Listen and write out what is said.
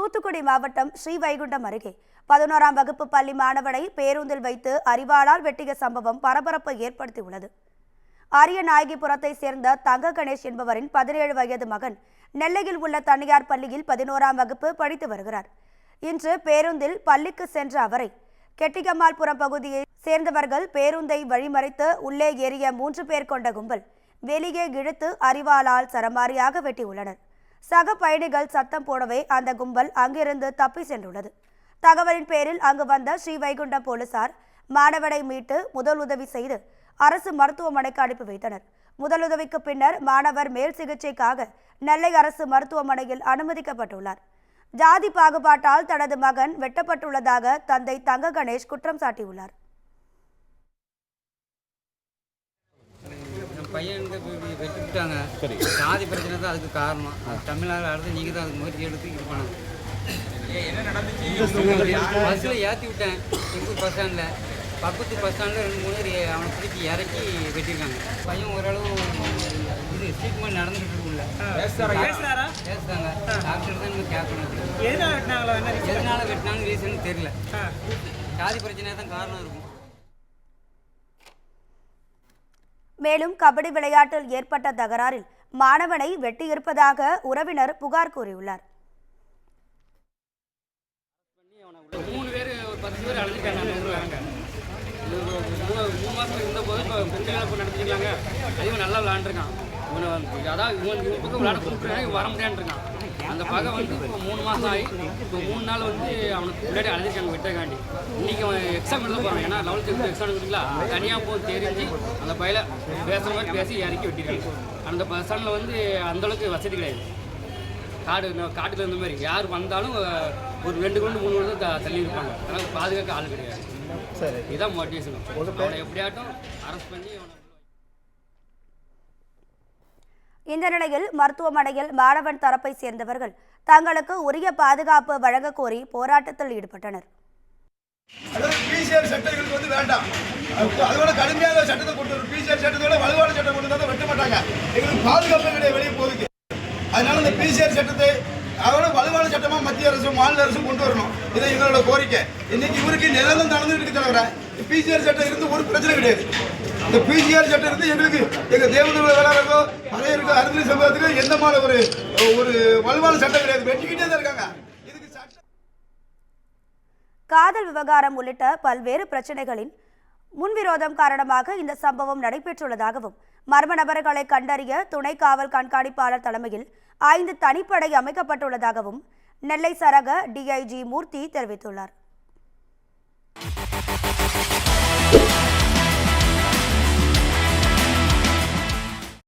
தூத்துக்குடி மாவட்டம் ஸ்ரீவைகுண்டம் அருகே 11ஆம் வகுப்பு பள்ளி மாணவனை பேருந்தில் வைத்து அரிவாளால் வெட்டிய சம்பவம் பரபரப்பை ஏற்படுத்தியுள்ளது. அரியநாயகிபுரத்தை சேர்ந்த தங்க கணேஷ் என்பவரின் 17 வயது மகன் நெல்லையில் உள்ள தனியார் பள்ளியில் 11ஆம் வகுப்பு படித்து வருகிறார். இன்று பேருந்தில் பள்ளிக்கு சென்ற அவரை கெட்டிகம்மாள்புரம் பகுதியை சேர்ந்தவர்கள் பேருந்தை வழிமறைத்து உள்ளே ஏறிய 3 பேர் கொண்ட கும்பல் வெளியே இழுத்து அரிவாளால் சரமாரியாக வெட்டியுள்ளனர். சக பயணிகள் சத்தம் போடவே அந்த கும்பல் அங்கிருந்து தப்பி சென்றுள்ளது. தகவலின் பேரில் அங்கு வந்த ஸ்ரீவைகுண்டம் போலீசார் மாணவனை மீட்டு முதலுதவி செய்து அரசு மருத்துவமனைக்கு அனுப்பி வைத்தனர். முதலுதவிக்கு பின்னர் மாணவர் மேல் சிகிச்சைக்காக நெல்லை அரசு மருத்துவமனையில் அனுமதிக்கப்பட்டுள்ளார். ஜாதி பாகுபாட்டால் தனது மகன் வெட்டப்பட்டுள்ளதாக தந்தை தங்க கணேஷ் குற்றம் சாட்டியுள்ளார். பையனுக்கு வெட்டிவிட்டாங்க. ஜாதி பிரச்சனை தான் அதுக்கு காரணம். தமிழ்நாடு அடுத்து நீங்கள் தான் அதுக்கு முயற்சி எடுத்து இது பண்ணணும். பஸ்ஸில் ஏற்றி விட்டேன். எங்கள் பஸ் ஸ்டாண்டில் பக்கத்து பஸ் ஸ்டாண்டில் 2-3 பேர் அவனை பிடிச்சி இறக்கி வெட்டியிருக்காங்க. பையன் ஓரளவு இது ட்ரீட்மெண்ட் நடந்துகிட்டு இருக்குல்ல பேசுகிறாங்க. டாக்டர் தான் நம்ம கேட்கணும். எதனால வெட்டினாங்கன்னு ரீசன் தெரியல. ஜாதி பிரச்சனை தான் காரணம் இருக்கும். மேலும் கபடி விளையாட்டில் ஏற்பட்ட தகராறில் மாணவனை வெட்டியிருப்பதாக உறவினர் புகார் கூறியுள்ளார். 3 பேர் 10 பேர் அழைச்சிட்டாங்க. 3 மாதம் இருந்தபோது இப்போ பொங்கல் நடத்திக்கலாங்க. அதுவும் நல்லா விளாண்டுருக்கான். அதாவது இவன் பக்கம் விளாட கொடுக்குறாங்க, வர முடியான்ருக்கான். அந்த பகை வந்து இப்போ 3 மாதம் ஆகி இப்போ 3 நாள் வந்து அவனுக்கு முன்னாடி அழைச்சிருக்காங்க வெட்டக்காண்டி. இன்றைக்கி அவன் எக்ஸாம் எழுத போகிறான். ஏன்னா 11th எக்ஸாம் எழுதுங்களா தனியாக போய் தெரிஞ்சு அந்த பையில பேசுகிற மாதிரி பேசி இறக்கி வெட்டிருக்காங்க. அந்த பஸ் ஸ்டாண்டில் வந்து அந்தளவுக்கு வசதி கிடையாது. காட்டுல இருந்த மாதிரி யார் வந்தாலும் ஒரு 2 கிலோமீட்டர் 3 கிலோமீட்டர் தள்ளி இருப்பாங்க. அதனால் பாதுகாக்க ஆள் கிடையாது. இதான் மோட்டிவேஷன். அவனை எப்படியாட்டும் அரெஸ்ட் பண்ணி இந்த நிலையில் மருத்துவமனையில் மாணவன் தரப்பை சேர்ந்தவர்கள் தங்களுக்கு உரிய பாதுகாப்பு வழங்க கோரி போராட்டத்தில் ஈடுபட்டனர். சட்டங்களுக்கு வந்து வேண்டாம், அதோட கடுமையாக சட்டத்தை கொண்டு வரும். பிசிஆர் சட்டத்தோட வலுவான சட்டம் கொண்டு வந்தால் வெட்ட மாட்டாங்க. எங்களுக்கு பாதுகாப்பு கிடையாது வெளியே போகுது. அதனால இந்த பிசிஆர் சட்டத்தை அதோட வலுவான சட்டமா மத்திய அரசும் மாநில அரசும் கொண்டு வரணும். இதை எங்களோட கோரிக்கை. இன்னைக்கு இவருக்கு நிலம் நடந்துட்டு தவிர பிசிஆர் சட்டம் இருந்து ஒரு பிரச்சனை கிடையாது. இந்த பிசிஆர் சட்டம் இருந்து எங்களுக்கு எங்க தேவதூர் வேளாளருக்கோ பழையருக்கு அருந்திரி சமூகத்துக்கு எந்த மாதிரி ஒரு வலுவான சட்டம் கிடையாது. வெட்டிக்கிட்டே தான் இருக்காங்க. இதுக்கு சட்டம் காதல் விவகாரம் உள்ளிட்ட பல்வேறு பிரச்சனைகளின் முன்விரோதம் காரணமாக இந்த சம்பவம் நடைபெற்றுள்ளதாகவும் மர்ம நபர்களை கண்டறிய துணை காவல் கண்காணிப்பாளர் தலைமையில் 5 தனிப்படை அமைக்கப்பட்டுள்ளதாகவும் நெல்லை சரக டிஐஜி மூர்த்தி தெரிவித்துள்ளார்.